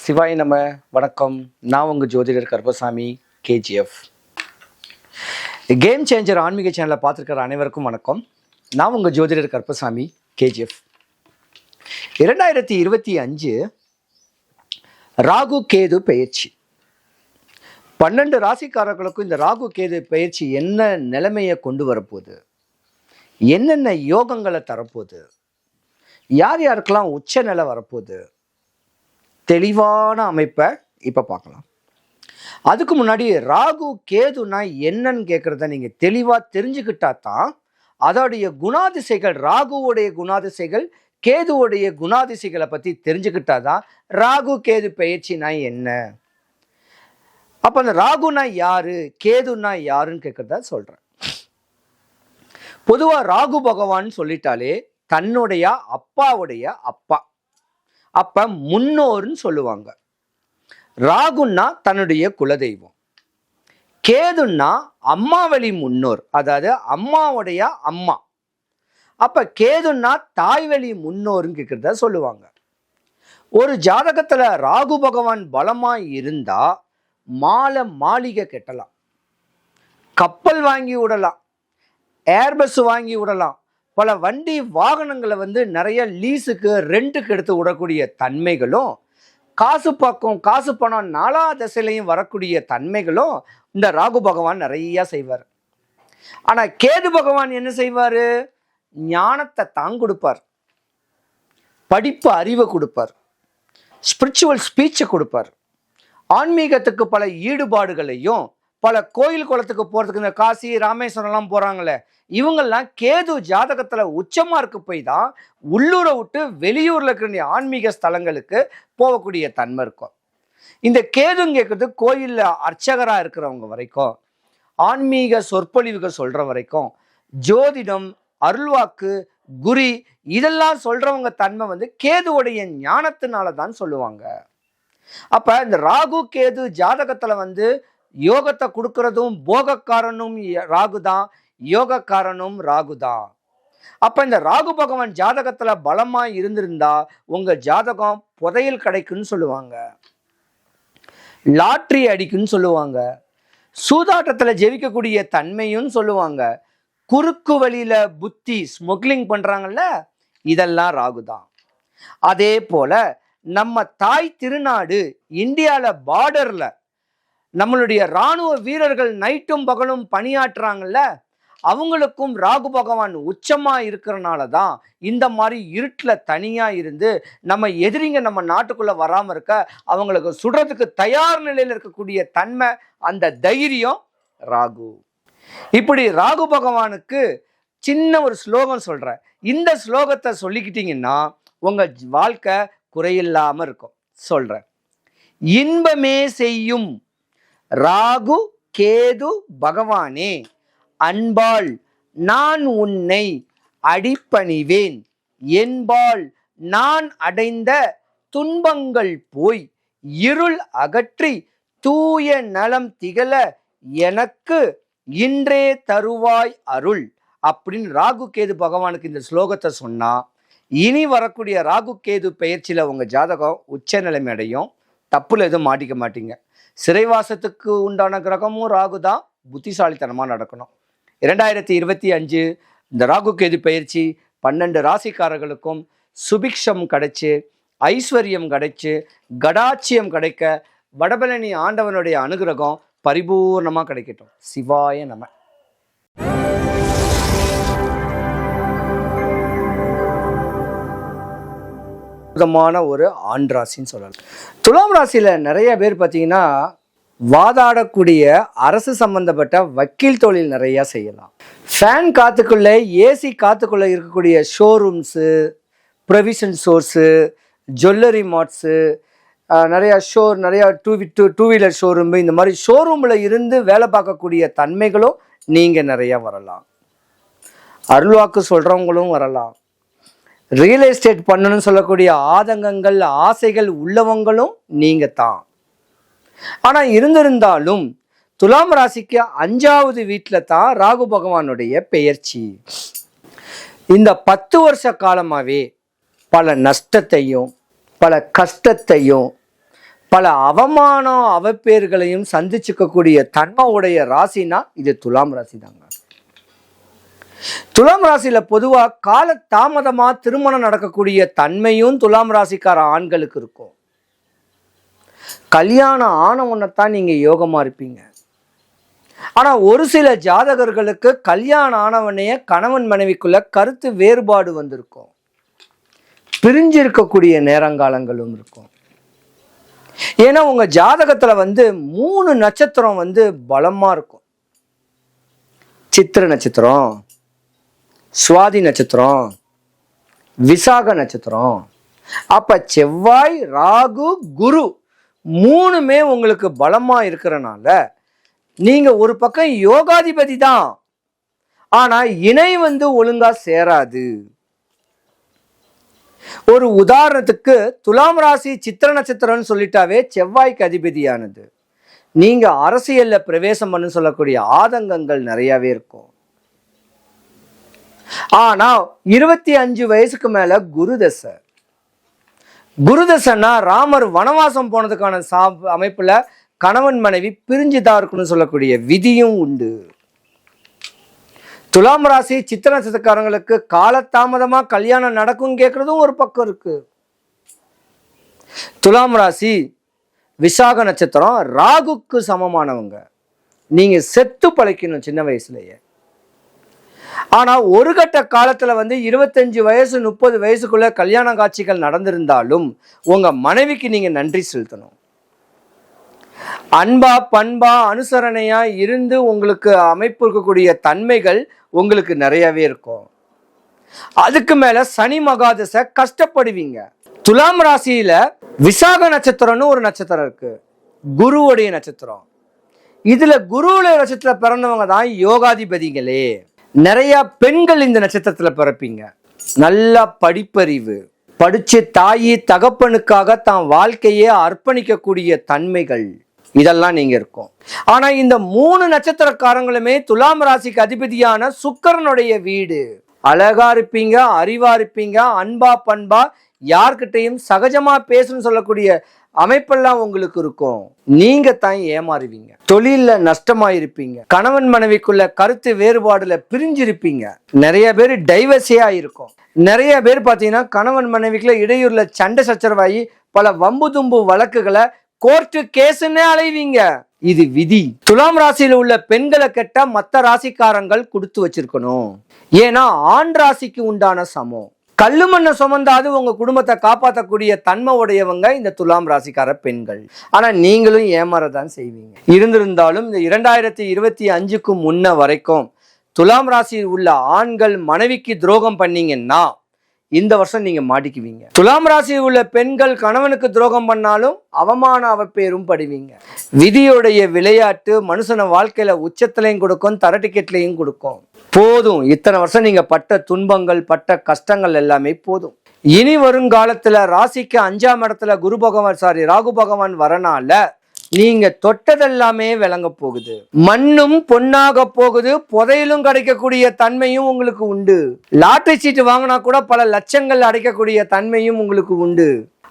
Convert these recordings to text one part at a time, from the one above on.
சிவாய் நம்ம வணக்கம். நான் உங்கள் ஜோதிடர் கருப்பசாமி கேஜிஎஃப். கேம் சேஞ்சர் ஆன்மீக சேனலை பார்த்துருக்கிற அனைவருக்கும் வணக்கம். நான் உங்கள் ஜோதிடர் கருப்பசாமி கேஜிஎஃப். 2025 ராகு கேது பெயர்ச்சி 12 ராசிக்காரர்களுக்கும் இந்த ராகு கேது பெயர்ச்சி என்ன நிலைமையை கொண்டு வரப்போகுது, என்னென்ன யோகங்களை தரப்போகுது, யார் யாருக்கெல்லாம் உச்ச நிலை வரப்போகுது, தெளிவான அமைப்பை இப்போ பார்க்கலாம். அதுக்கு முன்னாடி ராகு கேதுனா என்னன்னு கேட்குறத நீங்கள் தெளிவாக தெரிஞ்சுக்கிட்டா தான் அதோடைய குணாதிசைகள், ராகுவோடைய குணாதிசைகள், கேதுவோடைய குணாதிசைகளை பற்றி தெரிஞ்சுக்கிட்டா தான் ராகு கேது பெயர்ச்சினா என்ன, அப்போ அந்த ராகுனா யாரு, கேதுனா யாருன்னு கேட்குறதா சொல்கிறேன். பொதுவாக ராகு பகவான் சொல்லிட்டாலே தன்னுடைய அப்பாவுடைய அப்பா, அப்ப முன்னோர்னு சொல்லுவாங்க. ராகுன்னா தன்னுடைய குலதெய்வம், கேதுன்னா அம்மா வழி முன்னோர், அதாவது அம்மாவுடைய அம்மா. அப்ப கேதுன்னா தாய் வழி முன்னோர்னு கேட்கிறத சொல்லுவாங்க. ஒரு ஜாதகத்துல ராகு பகவான் பலமா இருந்தா மாளிகை கட்டலாம், கப்பல் வாங்கி விடலாம், ஏர்பஸ் வாங்கி விடலாம், பல வண்டி வாகனங்களை நிறைய லீஸுக்கு ரெண்டுக்கு எடுத்து விடக்கூடிய தன்மைகளும், காசு பணம் நாலா திசையிலையும் வரக்கூடிய தன்மைகளும் இந்த ராகு பகவான் நிறைய செய்வார். ஆனா கேது பகவான் என்ன செய்வாரு, ஞானத்தை தான் கொடுப்பார், படிப்பு அறிவை கொடுப்பார், ஸ்பிரிச்சுவல் ஸ்பீச்சை கொடுப்பார், ஆன்மீகத்துக்கு பல ஈடுபாடுகளையும், பல கோயில் குளத்துக்கு போறதுக்கு இந்த காசி ராமேஸ்வரம்லாம் போறாங்களே, இவங்கெல்லாம் கேது ஜாதகத்துல உச்சமா இருக்கு போய் தான் உள்ளூரை விட்டு வெளியூர்ல இருக்கிற ஆன்மீக ஸ்தலங்களுக்கு போகக்கூடிய தன்மை இருக்கும். இந்த கேதுன்னு கேட்கறது கோயில்ல அர்ச்சகரா இருக்கிறவங்க வரைக்கும், ஆன்மீக சொற்பொழிவுகள் சொல்ற வரைக்கும், ஜோதிடம், அருள்வாக்கு, குறி இதெல்லாம் சொல்றவங்க தன்மை கேதுவுடைய ஞானத்தினால தான் சொல்லுவாங்க. அப்ப இந்த ராகு கேது ஜாதகத்துல யோகத்தை கொடுக்கறதும் போகக்காரனும் ராகுதான், யோகக்காரனும் ராகுதான். அப்ப இந்த ராகு பகவான் ஜாதகத்துல பலமா இருந்திருந்தா உங்க ஜாதகம் புதையல் கிடைக்குன்னு சொல்லுவாங்க, லாட்ரி அடிக்குன்னு சொல்லுவாங்க, சூதாட்டத்துல ஜெயிக்கக்கூடிய தன்மையும் சொல்லுவாங்க, குறுக்கு வழியில புத்தி ஸ்மக்லிங் பண்றாங்கல்ல, இதெல்லாம் ராகுதான். அதே போல நம்ம தாய் திருநாடு இந்தியால பார்டர்ல நம்மளுடைய இராணுவ வீரர்கள் நைட்டும் பகலும் பணியாற்றுறாங்கல்ல, அவங்களுக்கும் ராகு பகவான் உச்சமா இருக்கிறனால தான் இந்த மாதிரி இருட்டில் தனியா இருந்து நம்ம எதிரிங்க நம்ம நாட்டுக்குள்ள வராம இருக்க அவங்களுக்கு சுடுறதுக்கு தயார் நிலையில் இருக்கக்கூடிய தன்மை, அந்த தைரியம் ராகு. இப்படி ராகு பகவானுக்கு சின்ன ஒரு ஸ்லோகம் சொல்றேன். இந்த ஸ்லோகத்தை சொல்லிக்கிட்டீங்கன்னா உங்க வாழ்க்கை குறையில்லாம இருக்கும். சொல்றேன். இன்பமே செய்யும் ராகு கேது பகவானே, அன்பால் நான் உன்னை அடிபணிவேன், என்பால் நான் அடைந்த துன்பங்கள் போய் இருள் அகற்றி தூய நலம் திகழ எனக்கு இன்றே தருவாய் அருள் அப்படின்னு ராகு கேது பகவானுக்கு இந்த ஸ்லோகத்தை சொன்னா இனி வரக்கூடிய ராகு கேது பெயர்ச்சியில உங்க ஜாதகம் உச்ச நிலைமை அடையும். தப்புல எதுவும் மாட்டிக்க மாட்டீங்க. சிறைவாசத்துக்கு உண்டான கிரகமும் ராகு தான், புத்திசாலித்தனமாக நடக்கணும். 2025 இந்த ராகு கேது பயிற்சி 12 ராசிக்காரர்களுக்கும் சுபிக்ஷம் கிடைச்சு, ஐஸ்வர்யம் கிடைச்சு, கடாட்சியம் கிடைக்க வடபழனி ஆண்டவனுடைய அனுகிரகம் பரிபூர்ணமாக கிடைக்கட்டும். சிவாய நம. அற்புதமான ஒரு ஆண் ராசின்னு சொல்லலாம். துலாம் ராசியில நிறைய பேர் பார்த்தீங்கன்னா வாதாடக்கூடிய அரசு சம்பந்தப்பட்ட வக்கீல் தொழில் நிறைய செய்யலாம். ஃபேன் காத்துக்குள்ள, ஏசி காத்துக்குள்ள இருக்கக்கூடிய showrooms, provision stores, jewellery marts, நிறைய டூ வீலர் ஷோரூம், இந்த மாதிரி ஷோரூமில் இருந்து வேலை பார்க்கக்கூடிய தன்மைகளும் நீங்கள் நிறையா வரலாம். அருள்வாக்கு சொல்கிறவங்களும் வரலாம். ரியல் எஸ்டேட் பண்ணணும்னு சொல்லக்கூடிய ஆதங்கங்கள், ஆசைகள் உள்ளவங்களும் நீங்க தான். ஆனா இருந்திருந்தாலும் துலாம் ராசிக்கு 5வது வீட்டுல தான் ராகு பகவானுடைய பெயர்ச்சி. இந்த 10 வருஷ காலமாவே பல நஷ்டத்தையும், பல கஷ்டத்தையும், பல அவமானம் அவப்பேர்களையும் சந்திச்சுக்கக்கூடிய தன்மை உடைய ராசினா இது துலாம் ராசி தாங்க. துலாம் ராசியில பொதுவா கால தாமதமா திருமணம் நடக்கக்கூடிய தன்மையும் துலாம் ராசிக்கார ஆண்களுக்கு இருக்கும். கல்யாணம் ஆன உடனேத்தான் நீங்க யோகமா இருப்பீங்க. ஆனா ஒரு சில ஜாதகர்களுக்கு கல்யாணம் ஆனவனைய கணவன் மனைவிக்குள்ள கருத்து வேறுபாடு வந்திருக்கும், பிரிஞ்சிருக்கக்கூடிய நேரங்காலங்களும் இருக்கும். ஏன்னா உங்க ஜாதகத்துல 3 நட்சத்திரம் பலமா இருக்கும். சித்திர நட்சத்திரம், சுவாதி நட்சத்திரம், விசாக நட்சத்திரம். அப்ப செவ்வாய், ராகு, குரு 3மே உங்களுக்கு பலமா இருக்கிறனால நீங்க ஒரு பக்கம் யோகாதிபதி தான், ஆனா இணை ஒழுங்கா சேராது. ஒரு உதாரணத்துக்கு துலாம் ராசி சித்திர நட்சத்திரம்னு சொல்லிட்டாவே செவ்வாய்க்கு அதிபதியானது. நீங்க அரசியல்ல பிரவேசம் பண்ண சொல்லக்கூடிய ஆதங்கங்கள் நிறையவே இருக்கும். ஆனா 25 வயசுக்கு மேல குருதசை. குருதசைன்னா ராமர் வனவாசம் போனதுக்கான அமைப்புல கணவன் மனைவி பிரிஞ்சுதான் இருக்குன்னு சொல்லக்கூடிய விதியும் உண்டு. துலாம் ராசி சித்திர நட்சத்திரக்காரங்களுக்கு காலதாமதமா கல்யாணம் நடக்கும் கேட்கறதும் ஒரு பக்கம் இருக்கு. துலாம் ராசி விசாக நட்சத்திரம் ராகுக்கு சமமானவங்க. நீங்க செத்து பழைக்கணும் சின்ன வயசுலயே. ஆனா ஒரு கட்ட காலத்துல 25 வயசு 30 வயசுக்குள்ள கல்யாண காட்சிகள் நடந்திருந்தாலும் உங்க மனைவிக்கு நீங்க நன்றி செலுத்தணும். அன்பா பண்பா அனுசரணையா இருந்து உங்களுக்கு அமைப்பு இருக்கக்கூடிய தன்மைகள் உங்களுக்கு நிறையவே இருக்கும். அதுக்கு மேல சனி மகாதசை கஷ்டப்படுவீங்க. துலாம் ராசியில விசாக நட்சத்திரம்னு ஒரு நட்சத்திரம் இருக்கு, குருவுடைய நட்சத்திரம். இதுல குருவுடைய நட்சத்திரத்துல பிறந்தவங்க தான் யோகாதிபதிகளே. நிறைய பெண்கள் இந்த நட்சத்திரத்துல பிறப்பீங்க. நல்ல படிப்பறிவு, படிச்சு தாயி தகப்பனுக்காக தான் வாழ்க்கையே அர்ப்பணிக்கக்கூடிய தன்மைகள் இதெல்லாம் நீங்க இருக்கும். ஆனா இந்த 3 நட்சத்திரக்காரங்களுமே துலாம் ராசிக்கு அதிபதியான சுக்கிரனுடைய வீடு. அழகா இருப்பீங்க, அறிவா இருப்பீங்க, அன்பா பண்பா, யார்கிட்டையும் சகஜமா பேசணும்னு சொல்லக்கூடிய அமைப்பெல்லாம் உங்களுக்கு இருக்கும். நீங்க தான் ஏமாறுவீங்க, தொழில்ல நஷ்டமா இருப்பீங்க, கணவன் மனைவிக்குள்ள கருத்து வேறுபாடுல பிரிஞ்சிருப்பீங்க. நிறைய பேர் டைவர்ஸியா இருக்கும். நிறைய பேர் பாத்தீங்கன்னா கணவன் மனைவிக்குள்ள இடையூறுல சண்டை சச்சரவாயி பல வம்பு தும்பு வழக்குகளை கோர்ட்டு கேஸ்ன்னு அலைவீங்க. இது விதி. துலாம் ராசியில உள்ள பெண்களை கெட்ட மற்ற ராசிக்காரங்கள் கொடுத்து வச்சிருக்கணும். ஏன்னா ஆண் ராசிக்கு உண்டான சமம். கல்லு மண்ணை சுமந்தாது உங்க குடும்பத்தை காப்பாற்றக்கூடிய தன்மை உடையவங்க இந்த துலாம் ராசிக்கார பெண்கள். ஆனா நீங்களும் ஏமாறதான் செய்வீங்க. இருந்திருந்தாலும் இந்த 2025க்கு முன்ன வரைக்கும் துலாம் ராசியில் உள்ள ஆண்கள் மனைவிக்கு துரோகம் பண்ணீங்கன்னா இந்த வருஷம் நீங்க மாட்டிக்குவீங்க. துலாம் ராசியில் உள்ள பெண்கள் கணவனுக்கு துரோகம் பண்ணாலும் அவமான அவப்பேரும் படுவீங்க. விதியுடைய விளையாட்டு மனுஷன வாழ்க்கையில உச்சத்திலையும் கொடுக்கும், தர டிக்கெட்லையும் கொடுக்கும். போதும், இத்தனை வருஷம் நீங்க பட்ட துன்பங்கள் பட்ட கஷ்டங்கள் எல்லாமே போதும். இனி வருங்காலத்துல ராசிக்கு 5ஆம் இடத்துல ராகு பகவான் வரனால நீங்க தொட்டதெல்லாமே விளங்க போகுது. மண்ணும் பொன்னாக போகுது, புதையிலும் கிடைக்கக்கூடிய தன்மையும் உங்களுக்கு உண்டு. லாட்டரி சீட்டு வாங்கினா கூட பல லட்சங்கள் அடைக்கக்கூடிய தன்மையும் உங்களுக்கு உண்டு.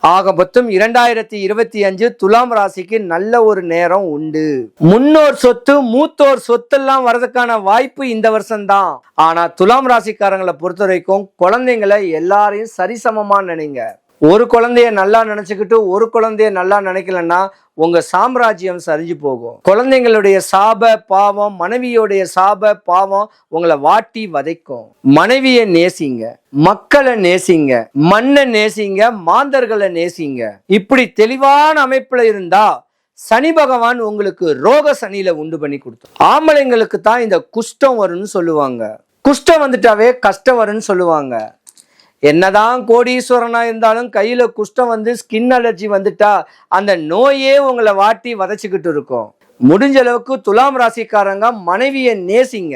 ஆக மொத்தம் 2025 துலாம் ராசிக்கு நல்ல ஒரு நேரம் உண்டு. முன்னோர் சொத்து மூத்தோர் சொத்தெல்லாம் வர்றதுக்கான வாய்ப்பு இந்த வருஷம்தான். ஆனா துலாம் ராசிக்காரங்களை பொறுத்த வரைக்கும் குழந்தைங்களை எல்லாரையும் சரிசமமா நினைங்க. ஒரு குழந்தைய நல்லா நினைச்சுக்கிட்டு ஒரு குழந்தைய நல்லா நினைக்கலன்னா உங்க சாம்ராஜ்யம் சரிஞ்சு போகும். குழந்தைங்களுடைய சாப பாவம், மனைவியோடைய சாப பாவம் உங்களை வாட்டி வதைக்கும். மனைவியை நேசிங்க, மக்களை நேசிங்க, மண்ணை நேசிங்க, மாந்தர்களை நேசிங்க. இப்படி தெளிவான அமைப்புல இருந்தா சனி பகவான் உங்களுக்கு ரோக சனியில உண்டு பண்ணி கொடுத்தோம். ஆம்பளைங்களுக்கு தான் இந்த குஷ்டம் வரும்னு சொல்லுவாங்க. குஷ்டம் வந்துட்டாவே கஷ்டம் வரும்னு சொல்லுவாங்க. என்னதான் கோடீஸ்வரனா இருந்தாலும் கையில குஷ்டம் ஸ்கின் அலர்ஜி வந்துட்டா அந்த நோயே உங்களை வாட்டி வதைச்சுக்கிட்டு இருக்கும். முடிஞ்ச அளவுக்கு துலாம் ராசிக்காரங்க மனைவியை நேசிங்க,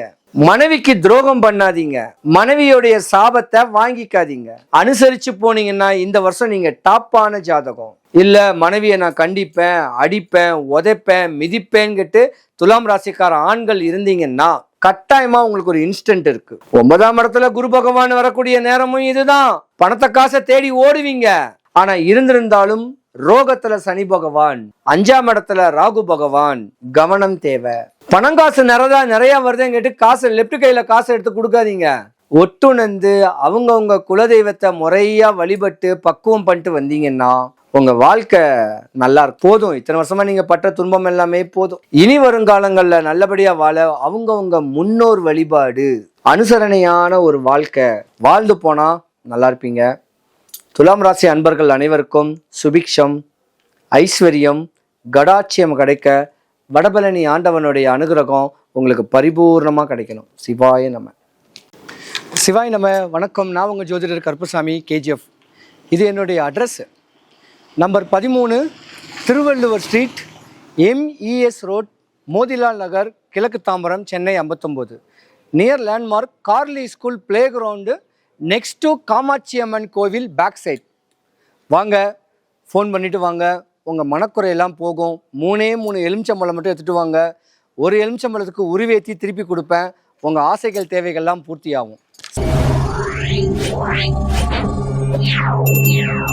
மனைவிக்கு துரோகம் பண்ணாதீங்க, மனைவியோடைய சாபத்தை வாங்கிக்காதீங்க. அனுசரிச்சு போனீங்கன்னா இந்த வருஷம் நீங்க டாப்பான ஜாதகம். இல்ல மனைவியை நான் கண்டிப்பேன், அடிப்பேன், உதைப்பேன், மிதிப்பேன்னு துலாம் ராசிக்கார ஆண்கள் இருந்தீங்கன்னா கட்டாயமா உங்களுக்கு ஒரு இன்ஸ்டன்ட் இருக்கு. 9ஆம் இடத்துல குரு பகவான் வரக்கூடிய நேரமும் இதுதான். பணத்தை காசை தேடி ஓடுவீங்க. ஆனா இருந்திருந்தாலும் ரோகத்துல சனி பகவான், 5ஆம் இடத்துல ராகு பகவான். கவனம் தேவை. பணங்காசு நிறைய வருதுன்னு கேட்டு காசு லெப்ட் கையில காசு எடுத்து கொடுக்காதீங்க. ஒட்டுணர்ந்து அவங்கவுங்க குலதெய்வத்தை முறையா வழிபட்டு பக்குவம் பண்ணிட்டு வந்தீங்கன்னா உங்க வாழ்க்கை நல்லா இருக்கும். போதும், இத்தனை வருஷமா நீங்க பட்ட துன்பம் எல்லாமே போதும். இனி வருங்காலங்கள்ல நல்லபடியா வாழ அவங்கவுங்க முன்னோர் வழிபாடு, அனுசரணையான ஒரு வாழ்க்கை வாழ்ந்து போனா நல்லா இருப்பீங்க. துலாம் ராசி அன்பர்கள் அனைவருக்கும் சுபிக்ஷம், ஐஸ்வர்யம், கடாட்சியம் கிடைக்க வடபழனி ஆண்டவனுடைய அனுகிரகம் உங்களுக்கு பரிபூர்ணமா கிடைக்கணும். சிவாய நம. சிவாய் நம்ம. வணக்கம். நான் உங்கள் ஜோதிடர் கருப்பசாமி, கேஜிஎஃப். இது என்னுடைய address. Number 13, Thiruvalluvar street, MES road, Motilal Nagar, கிழக்கு Tambaram, Chennai 59. Near landmark Carly school playground, next to Kamatchi Amman கோவில் பேக் சைட். வாங்க, ஃபோன் பண்ணிவிட்டு வாங்க. உங்கள் மனக்குறையெல்லாம் போகும். 3 எலுமிச்சம்பழம் மட்டும் எடுத்துகிட்டு வாங்க. ஒரு எலுமிச்சம்பழத்துக்கு உருவேற்றி திருப்பி கொடுப்பேன். உங்கள் ஆசைகள் தேவைகள்லாம் பூர்த்தியாகும்.